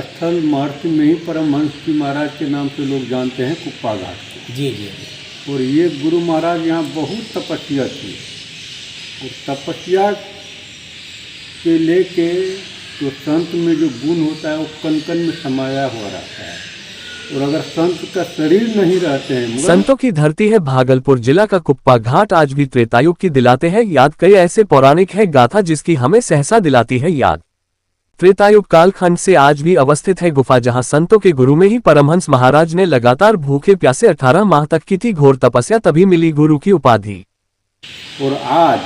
स्थल महर्षि में ही परमहंस जी महाराज के नाम से लोग जानते हैं कुप्पा घाट को। जी जी। और ये गुरु महाराज यहाँ बहुत तपस्या की और तपस्या के लेके तो संत में जो गुण होता है वो कण कण में समाया हुआ रहता है। और अगर संत का शरीर नहीं रहते हैं संतों की धरती है भागलपुर जिला का कुप्पा घाट आज भी त्रेतायुग की दिलाते हैं याद। कई ऐसे पौराणिक है गाथा जिसकी हमें सहसा दिलाती है याद। त्रेतायुग कालखंड से आज भी अवस्थित है गुफा जहां संतों के गुरु में ही परमहंस महाराज ने लगातार भूखे प्यासे 18 माह तक की थी घोर तपस्या, तभी मिली गुरु की उपाधि। और आज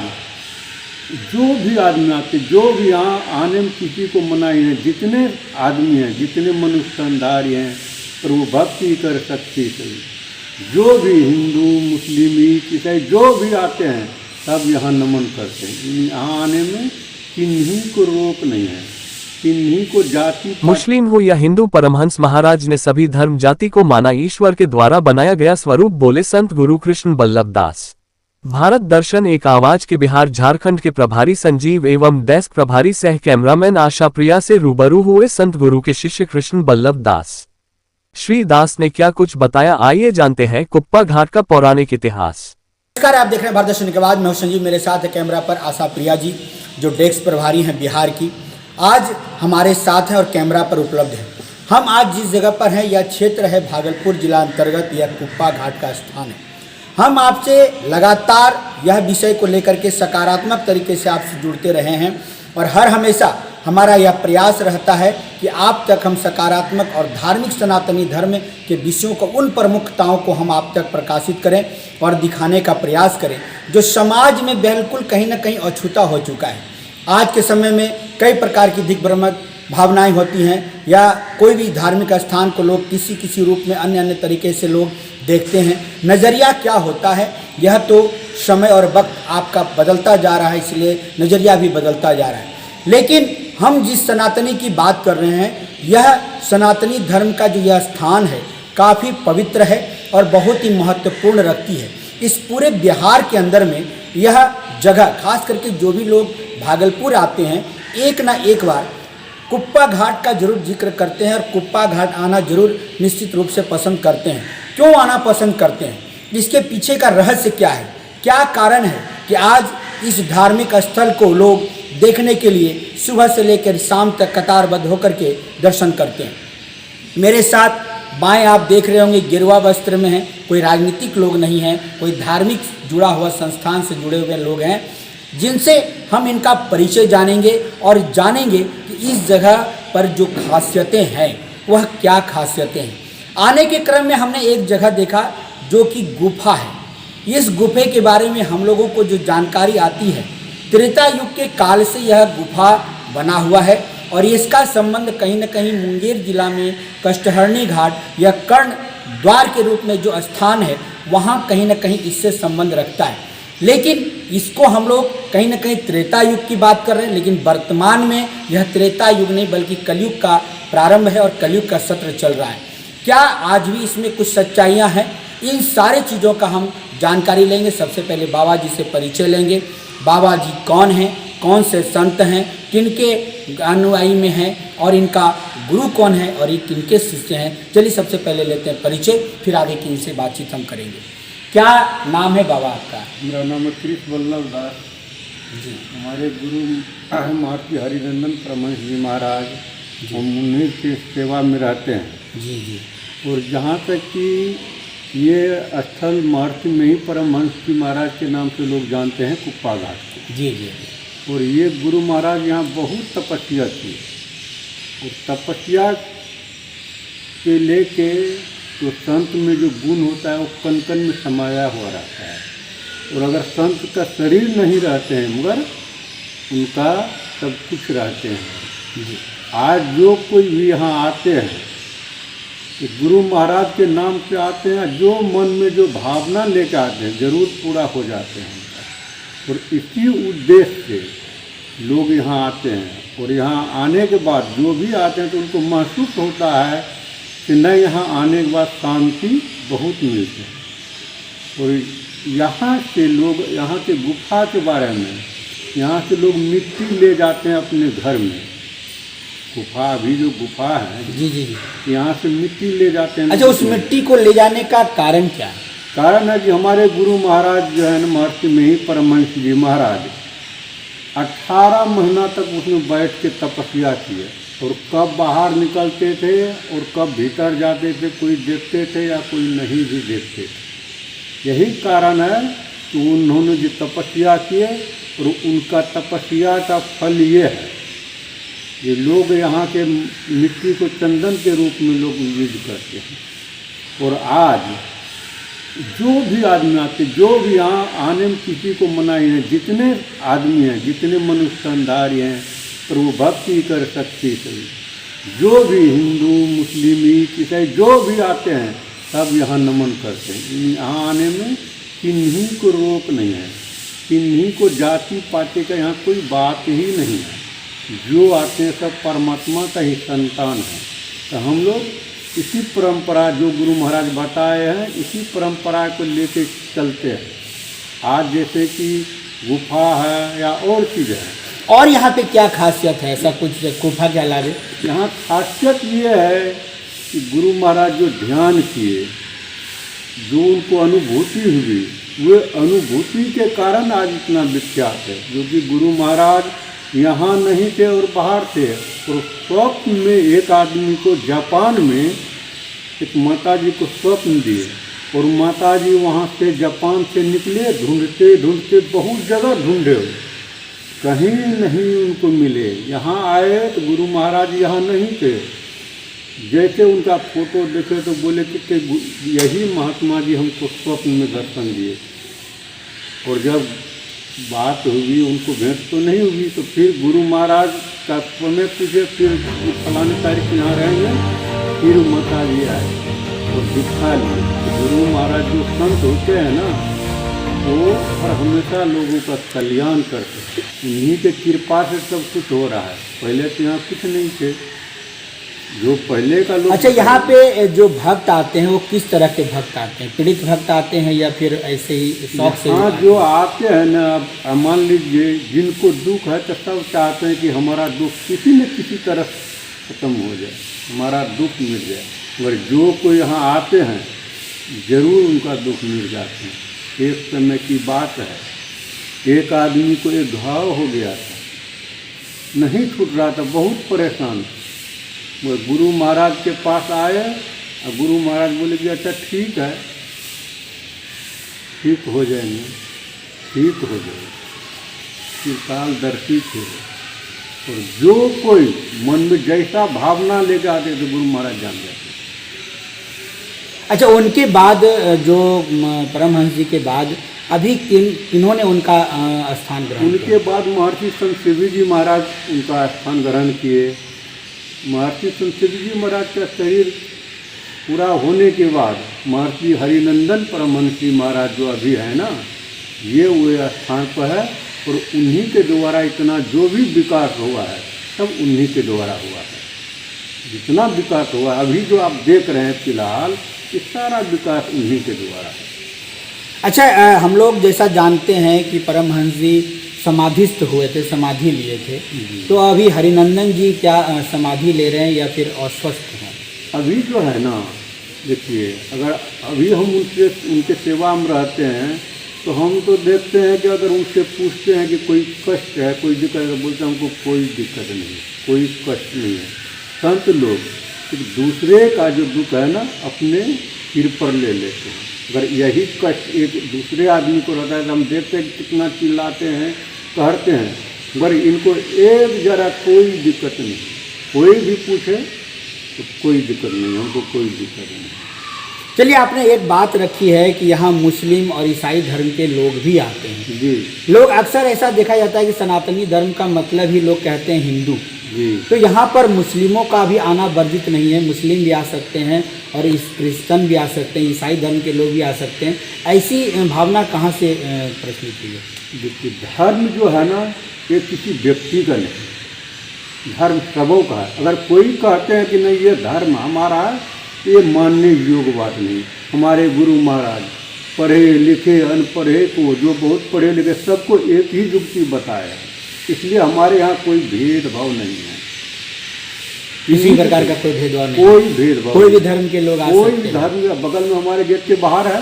जो भी आदमी आते, जो भी यहाँ आने में किसी को मनाही है, जितने आदमी हैं, जितने मनुष्य अंधारी हैं, और वो भक्ति कर सकती है। जो भी हिंदू मुस्लिम ईसाई जो भी आते हैं सब यहाँ नमन करते हैं। यहाँ आने में किन्हीं को रोक नहीं है, किन्हीं को जाति मुस्लिम हो या हिंदू, परमहंस महाराज ने सभी धर्म जाति को माना ईश्वर के द्वारा बनाया गया स्वरूप, बोले संत गुरु कृष्ण बल्लभ दास। भारत दर्शन एक आवाज के बिहार झारखंड के प्रभारी संजीव एवं डेस्क प्रभारी सह कैमरामैन आशा प्रिया से रूबरू हुए संत गुरु के शिष्य कृष्ण बल्लभ दास। श्री दास ने क्या कुछ बताया, आइए जानते हैं कुप्पा घाट का पौराणिक इतिहास। नमस्कार, आप देख रहे हैं भारत दर्शन के बाद। मैं संजीव, मेरे साथ है कैमरा पर आशा प्रिया जी जो डेस्क प्रभारी हैं बिहार की। आज हमारे साथ हैं और कैमरा पर उपलब्ध है। हम आज जिस जगह पर हैं यह क्षेत्र है भागलपुर जिला अंतर्गत, यह कुप्पा घाट का स्थान है। हम आपसे लगातार यह विषय को लेकर के सकारात्मक तरीके से आपसे जुड़ते रहे हैं और हर हमेशा हमारा यह प्रयास रहता है कि आप तक हम सकारात्मक और धार्मिक सनातनी धर्म के विषयों को, उन प्रमुखताओं को हम आप तक प्रकाशित करें और दिखाने का प्रयास करें जो समाज में बिल्कुल कहीं ना कहीं अछूता हो चुका है। आज के समय में कई प्रकार की दिग्भ्रमक भावनाएं होती हैं या कोई भी धार्मिक स्थान को लोग किसी रूप में अन्य तरीके से लोग देखते हैं। नज़रिया क्या होता है यह तो समय और वक्त आपका बदलता जा रहा है, इसलिए नज़रिया भी बदलता जा रहा है। लेकिन हम जिस सनातनी की बात कर रहे हैं यह सनातनी धर्म का जो यह स्थान है काफ़ी पवित्र है और बहुत ही महत्वपूर्ण रखती है। इस पूरे बिहार के अंदर में यह जगह, खास करके जो भी लोग भागलपुर आते हैं एक ना एक बार कुप्पा घाट का जरूर जिक्र करते हैं और कुप्पा घाट आना जरूर निश्चित रूप से पसंद करते हैं। क्यों आना पसंद करते हैं, इसके पीछे का रहस्य क्या है, क्या कारण है कि आज इस धार्मिक स्थल को लोग देखने के लिए सुबह से लेकर शाम तक कतारबद्ध होकर के दर्शन करते हैं। मेरे साथ बाएं आप देख रहे होंगे गेरुआ वस्त्र में हैं, कोई राजनीतिक लोग नहीं हैं, कोई धार्मिक जुड़ा हुआ संस्थान से जुड़े हुए लोग हैं जिनसे हम इनका परिचय जानेंगे और जानेंगे कि इस जगह पर जो खासियतें हैं वह क्या खासियतें हैं। आने के क्रम में हमने एक जगह देखा जो कि गुफा है। इस गुफे के बारे में हम लोगों को जो जानकारी आती है, त्रेता युग के काल से यह गुफा बना हुआ है और इसका संबंध कहीं न कहीं मुंगेर जिला में कष्टहरणी घाट या कर्ण द्वार के रूप में जो स्थान है वहाँ कहीं न कहीं इससे संबंध रखता है। लेकिन इसको हम लोग कहीं न कहीं त्रेता युग की बात कर रहे हैं, लेकिन वर्तमान में यह त्रेता युग नहीं बल्कि कलयुग का प्रारंभ है और कलयुग का सत्र चल रहा है। क्या आज भी इसमें कुछ सच्चाइयाँ हैं, इन सारे चीज़ों का हम जानकारी लेंगे। सबसे पहले बाबा जी से परिचय लेंगे। बाबा जी कौन हैं, कौन से संत हैं, किनके अनुयायी में हैं और इनका गुरु कौन है और ये किनके शिष्य हैं। चलिए सबसे पहले लेते हैं परिचय, फिर आगे की इनसे बातचीत हम करेंगे। क्या नाम है बाबा आपका? मेरा नाम है कृष्ण बल्लभ दास जी। हमारे गुरु महर्षि हरिनंदन परमहंस जी महाराज, हम उन्हीं की सेवा में रहते हैं। जी जी। और जहाँ तक कि ये स्थल महर्षि में ही परमहंस जी महाराज के नाम से लोग जानते हैं कुप्पा घाट को। जी जी। और ये गुरु महाराज यहाँ बहुत तपस्या की और तपस्या के लेके तो संत में जो गुण होता है वो कण कण में समाया हुआ रहता है। और अगर संत का शरीर नहीं रहते हैं मगर उनका सब कुछ रहते हैं। जी। आज जो कोई भी यहाँ आते हैं तो गुरु महाराज के नाम से आते हैं, जो मन में जो भावना लेकर आते हैं जरूर पूरा हो जाते हैं उनका। और इसी उद्देश्य से लोग यहाँ आते हैं और यहाँ आने के बाद जो भी आते हैं तो उनको महसूस होता है कि नहीं, यहाँ आने के बाद शांति बहुत मिलती है। और यहाँ से लोग, यहाँ के गुफा के बारे में, यहाँ से लोग मिट्टी ले जाते हैं अपने घर में गुफा, अभी जो गुफा है जी जी जी। यहाँ से मिट्टी ले जाते हैं। अच्छा, उस मिट्टी को ले जाने का कारण क्या है? कारण है कि हमारे गुरु महाराज जो है ना, महर्षि में ही परमहंस जी महाराज 18 महीना तक उसमें बैठ के तपस्या किए, और कब बाहर निकलते थे और कब भीतर जाते थे, कोई देखते थे या कोई नहीं भी देखते थे। यही कारण है कि उन्होंने जो तपस्या किए और उनका तपस्या का फल ये है, ये लोग यहाँ के मिट्टी को चंदन के रूप में लोग यूज करते हैं। और आज जो भी आदमी आते, जो भी यहाँ आने में किसी को मनाही है, जितने आदमी हैं, जितने मनुष्यधारी हैं, पर वो भक्ति कर सकती है, जो भी हिंदू मुस्लिम ईसाई जो भी आते हैं सब यहाँ नमन करते हैं। यहाँ आने में किन्हीं को रोक नहीं है, किन्हीं को जाति पाति का यहाँ कोई बात ही नहीं है। जो आते हैं सब परमात्मा का ही संतान है। तो हम लोग इसी परंपरा जो गुरु महाराज बताए हैं, इसी परंपरा को लेके चलते हैं। आज जैसे कि गुफा है या और चीज़ है। और यहाँ पे क्या खासियत है, ऐसा कुछ गुफा के अलावे? यहाँ खासियत ये है कि गुरु महाराज जो ध्यान किए, जो उनको अनुभूति हुई, वे अनुभूति के कारण आज इतना विख्यात है। जो कि गुरु महाराज यहाँ नहीं थे और बाहर थे, और स्वप्न में एक आदमी को जापान में एक माता जी को स्वप्न दिए, और माता जी वहाँ से जापान से निकले, ढूंढते ढूंढते बहुत जगह ढूंढे, कहीं नहीं उनको मिले। यहाँ आए तो गुरु महाराज यहाँ नहीं थे। जैसे उनका फोटो देखे तो बोले कि यही महात्मा जी हमको स्वप्न में दर्शन दिए। और जब बात हुई, उनको भेंट तो नहीं हुई, तो फिर गुरु महाराज का समय पूछे, फिर फलाने तारीख यहाँ रहेंगे, फिर माता जी आए और दिखा लिए। गुरु महाराज जो संत होते हैं ना, वो हर हमेशा लोगों का कल्याण करते हैं। उन्हीं के कृपा से सब कुछ हो रहा है। पहले तो यहाँ कुछ नहीं थे, जो पहले का लोग। अच्छा, यहाँ पे जो भक्त आते हैं वो किस तरह के भक्त आते हैं? पीड़ित भक्त आते हैं या फिर ऐसे ही शौक से? हाँ, जो आते हैं ना, अब मान लीजिए जिनको दुख है तो सब चाहते हैं कि हमारा दुख किसी न किसी तरह खत्म हो जाए, हमारा दुख मिट जाए। मगर जो कोई यहाँ आते हैं जरूर उनका दुख मिट जाते हैं। एक समय की बात है, एक आदमी को एक घाव हो गया था, नहीं छूट रहा था, बहुत परेशान। वो गुरु महाराज के पास आए और गुरु महाराज बोले कि अच्छा ठीक है, ठीक हो जाएंगे, ठीक हो जाएगा। कृपालदर्शी थे, और जो कोई मन में जैसा भावना लेकर आते थे गुरु महाराज जान जाते। अच्छा, उनके बाद जो परमहंस जी के बाद अभी किन्होंने उनका स्थान ग्रहण किया? उनके बाद महर्षि संत शिव जी महाराज उनका स्थान ग्रहण किए। महर्षि संत शिव जी महाराज का शरीर पूरा होने के बाद महर्षि हरिनंदन परमहंस जी महाराज जो अभी है ना, ये वो स्थान पर है, और उन्हीं के द्वारा इतना जो भी विकास हुआ है सब उन्हीं के द्वारा हुआ है। जितना विकास हुआ अभी जो आप देख रहे हैं फिलहाल, ये सारा विकास उन्हीं के द्वारा है। अच्छा, हम लोग जैसा जानते हैं कि परमहंस जी समाधिस्थ हुए थे, समाधि लिए थे, तो अभी हरिनंदन जी क्या समाधि ले रहे हैं या फिर अस्वस्थ हैं? अभी जो है ना, देखिए, अगर अभी हम उनके सेवा में रहते हैं तो हम तो देखते हैं कि अगर उनसे पूछते हैं कि कोई कष्ट है, कोई दिक्कत है, बोलते हैं हमको कोई दिक्कत नहीं, कोई कष्ट नहीं है। संत लोग तो दूसरे का जो दुख है ना अपने सिर पर ले लेते हैं। अगर यही कष्ट एक दूसरे आदमी को रहता है तो हम देखते हैं कितना चिल्लाते हैं, कहते हैं, मगर इनको एक जरा कोई दिक्कत नहीं। कोई भी पूछे तो कोई दिक्कत नहीं, हमको कोई दिक्कत नहीं। चलिए, आपने एक बात रखी है कि यहाँ मुस्लिम और ईसाई धर्म के लोग भी आते हैं। जी। लोग अक्सर ऐसा देखा जाता है कि सनातनी धर्म का मतलब ही लोग कहते हैं हिंदू। जी। तो यहाँ पर मुस्लिमों का भी आना वर्जित नहीं है, मुस्लिम भी आ सकते हैं और इस क्रिश्चन भी आ सकते हैं, ईसाई धर्म के लोग भी आ सकते हैं। ऐसी भावना कहाँ से प्रचलित हुई है? देखिए, धर्म जो है ना, ये किसी व्यक्ति का नहीं, धर्म सबों का है। अगर कोई कहते हैं कि नहीं ये धर्म हमारा है, ये मानने योग्य बात नहीं। हमारे गुरु महाराज पढ़े लिखे अनपढ़े को, जो बहुत पढ़े लिखे, सबको एक ही युक्ति बताया है। इसलिए हमारे यहाँ कोई भेदभाव नहीं है। किसी प्रकार का कोई भेदभाव नहीं, कोई भेदभाव कोई भी नहीं। धर्म के लोग आ कोई सकते हैं। धर्म बगल में हमारे गेट के बाहर है,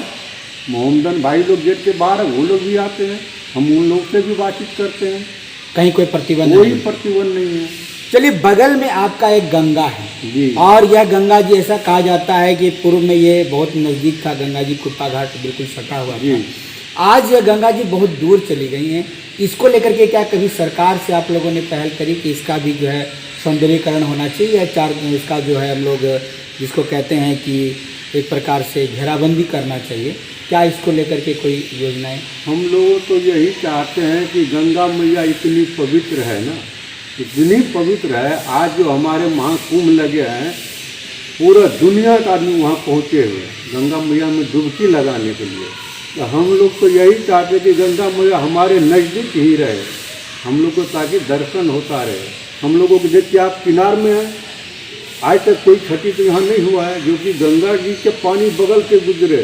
मोहम्मदन भाई लोग गेट के बाहर है, वो लोग भी आते हैं, हम उन लोग से भी बातचीत करते हैं, कहीं कोई प्रतिबंध कोई नहीं। प्रतिबंध नहीं है। चलिए, बगल में आपका एक गंगा है जी और यह गंगा जी, ऐसा कहा जाता है कि पूर्व में ये बहुत नज़दीक था, गंगा जी कुप्पा घाट बिल्कुल सटा हुआ जी। था। आज यह गंगा जी बहुत दूर चली गई हैं, इसको लेकर के क्या कभी सरकार से आप लोगों ने पहल करी कि इसका भी जो है सौंदर्यीकरण होना चाहिए, या इसका जो है हम लोग जिसको कहते हैं कि एक प्रकार से घेराबंदी करना चाहिए, क्या इसको लेकर के कोई योजनाएं? हम लोग तो यही चाहते हैं कि गंगा मैया इतनी पवित्र है ना, इतनी पवित्र है, आज जो हमारे महाकुंभ लगे हैं, पूरा दुनिया का आदमी वहाँ पहुँचे हुए गंगा मैया में डुबकी लगाने के लिए। तो हम लोग तो यही चाहते कि गंगा मैया हमारे नज़दीक ही रहे, हम लोग को ताकि दर्शन होता रहे। हम लोगों को देखिए, आप किनार में हैं, आज तक कोई क्षति तो यहाँ नहीं हुआ है, जो कि गंगा जी के पानी बगल से गुजरे,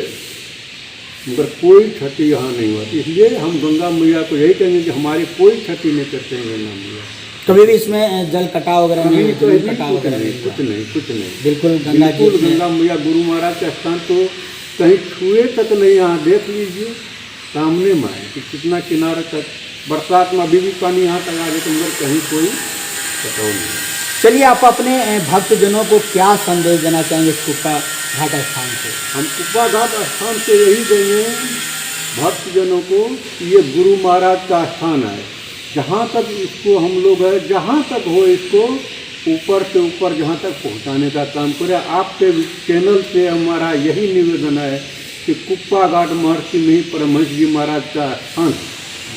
मगर कोई क्षति यहाँ नहीं हुआ। इसलिए हम गंगा मैया को यही कहेंगे कि हमारी कोई क्षति नहीं करते हैं गंगा मैया। कभी भी इसमें जल कटाव वगैरह नहीं, कभी जमीन कभी कटाव कुछ वगैरह नहीं, नहीं कुछ नहीं, कुछ नहीं। बिल्कुल गंगा जी बिल्कुल में- गंगा मैया गुरु महाराज का स्थान तो कहीं छुए तक नहीं, यहाँ देख लीजिए सामने में है कि कितना किनारे तक, बरसात में अभी भी पानी यहाँ तक आ जाए, मगर कहीं कोई कटाव नहीं। चलिए, आप अपने भक्तजनों को क्या संदेश देना चाहेंगे इस कुप्पा घाट स्थान से? हम कुप्पा घाट स्थान से यही देंगे भक्तजनों को कि ये गुरु महाराज का स्थान है, जहाँ तक इसको हम लोग है, जहाँ तक हो इसको ऊपर से ऊपर जहाँ तक पहुँचाने का काम करें। आपके चैनल से हमारा यही निवेदन है कि कुप्पा घाट महर्षि मिहिर परमहंस जी महाराज का स्थान,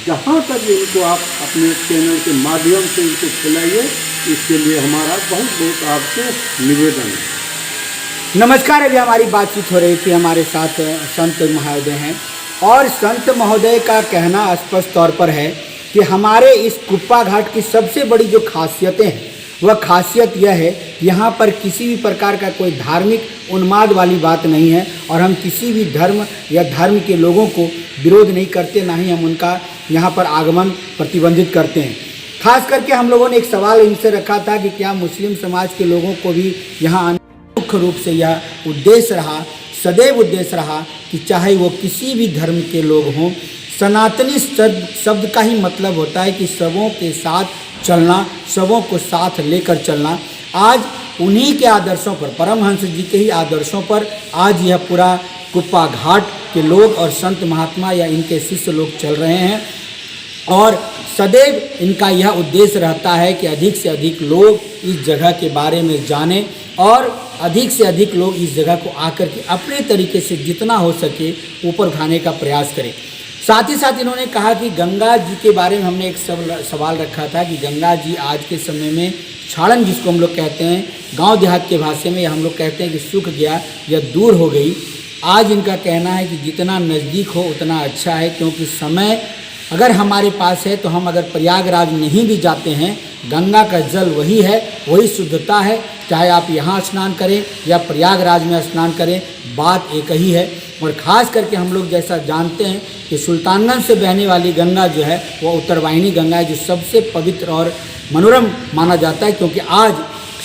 जहाँ तक इनको आप अपने चैनल के माध्यम से इनको फैलाइए, इसके लिए हमारा बहुत बहुत आपसे निवेदन है। नमस्कार, अभी हमारी बातचीत हो रही थी, हमारे साथ संत महोदय हैं और संत महोदय का कहना स्पष्ट तौर पर है कि हमारे इस कुप्पा घाट की सबसे बड़ी जो खासियतें हैं, वह खासियत यह है, यहाँ पर किसी भी प्रकार का कोई धार्मिक उन्माद वाली बात नहीं है और हम किसी भी धर्म या धर्म के लोगों को विरोध नहीं करते, ना ही हम उनका यहाँ पर आगमन प्रतिबंधित करते हैं। खास करके हम लोगों ने एक सवाल इनसे रखा था कि क्या मुस्लिम समाज के लोगों को भी यहाँ आने मुख्य रूप से यह उद्देश्य रहा, सदैव उद्देश्य रहा कि चाहे वो किसी भी धर्म के लोग हों, सनातनी शब्द का ही मतलब होता है कि सबों के साथ चलना, सबों को साथ लेकर चलना। आज उन्हीं के आदर्शों पर, परमहंस जी के ही आदर्शों पर आज यह पूरा कुप्पा घाट के लोग और संत महात्मा या इनके शिष्य लोग चल रहे हैं और सदैव इनका यह उद्देश्य रहता है कि अधिक से अधिक लोग इस जगह के बारे में जानें और अधिक से अधिक लोग इस जगह को आकर के अपने तरीके से जितना हो सके ऊपर उठाने का प्रयास करें। साथ ही साथ इन्होंने कहा कि गंगा जी के बारे में हमने एक सवाल रखा था कि गंगा जी आज के समय में छाड़न, जिसको हम लोग कहते हैं गांव देहात के भाषा में, या हम लोग कहते हैं कि सूख गया या दूर हो गई। आज इनका कहना है कि जितना नज़दीक हो उतना अच्छा है, क्योंकि समय अगर हमारे पास है तो हम अगर प्रयागराज नहीं भी जाते हैं, गंगा का जल वही है, वही शुद्धता है, चाहे आप यहाँ स्नान करें या प्रयागराज में स्नान करें, बात एक ही है। और ख़ास करके हम लोग जैसा जानते हैं कि सुल्तानगंज से बहने वाली गंगा जो है वह उत्तरवाहिनी गंगा है, जो सबसे पवित्र और मनोरम माना जाता है, क्योंकि आज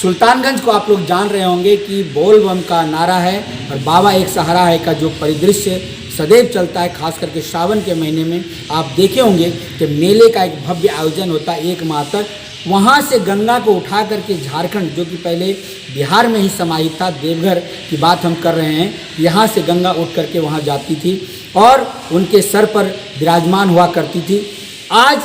सुल्तानगंज को आप लोग जान रहे होंगे कि बोल बम का नारा है और बाबा एक सहारा है का जो परिदृश्य सदैव चलता है। खास करके सावन के महीने में आप देखे होंगे कि मेले का एक भव्य आयोजन होता है 1 माह तक। वहाँ से गंगा को उठा करके झारखंड, जो कि पहले बिहार में ही समाहित था, देवघर की बात हम कर रहे हैं, यहाँ से गंगा उठ करके वहाँ जाती थी और उनके सर पर विराजमान हुआ करती थी। आज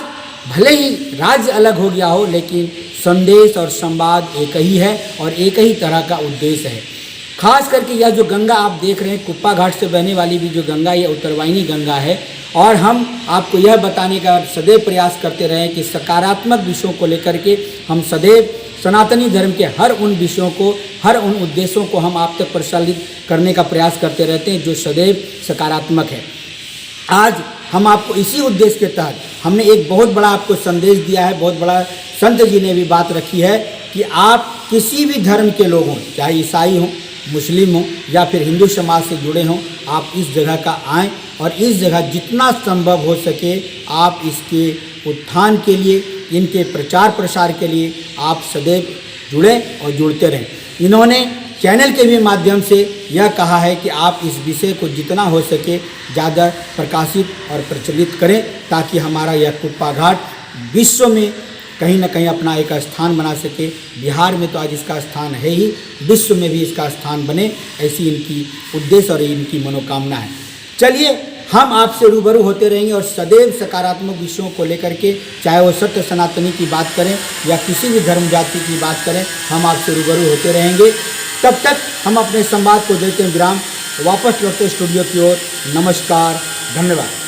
भले ही राज्य अलग हो गया हो, लेकिन संदेश और संवाद एक ही है और एक ही तरह का उद्देश्य है। खास करके यह जो गंगा आप देख रहे हैं, कुप्पा घाट से बहने वाली भी जो गंगा, ये उत्तरवाहिनी गंगा है और हम आपको यह बताने का सदैव प्रयास करते रहे कि सकारात्मक विषयों को लेकर के हम सदैव सनातनी धर्म के हर उन विषयों को, हर उन उद्देश्यों को हम आप तक प्रसारित करने का प्रयास करते रहते हैं जो सदैव सकारात्मक है। आज हम आपको इसी उद्देश्य के तहत हमने एक बहुत बड़ा आपको संदेश दिया है, बहुत बड़ा संत जी ने भी बात रखी है कि आप किसी भी धर्म के लोग हों, चाहे ईसाई हों, मुस्लिम हों या फिर हिंदू समाज से जुड़े हों, आप इस जगह का आएँ और इस जगह जितना संभव हो सके आप इसके उत्थान के लिए, इनके प्रचार प्रसार के लिए आप सदैव जुड़े और जुड़ते रहें। इन्होंने चैनल के भी माध्यम से यह कहा है कि आप इस विषय को जितना हो सके ज़्यादा प्रकाशित और प्रचलित करें, ताकि हमारा यह कुप्पा घाट विश्व में कहीं ना कहीं अपना एक स्थान बना सके। बिहार में तो आज इसका स्थान है ही, विश्व में भी इसका स्थान बने, ऐसी इनकी उद्देश्य और इनकी मनोकामना है। चलिए हम आपसे रूबरू होते रहेंगे और सदैव सकारात्मक विषयों को लेकर के, चाहे वो सत्य सनातनी की बात करें या किसी भी धर्म जाति की बात करें, हम आपसे रूबरू होते रहेंगे। तब तक हम अपने संवाद को देते हैं विराम, वापस लौटते स्टूडियो की ओर। नमस्कार, धन्यवाद।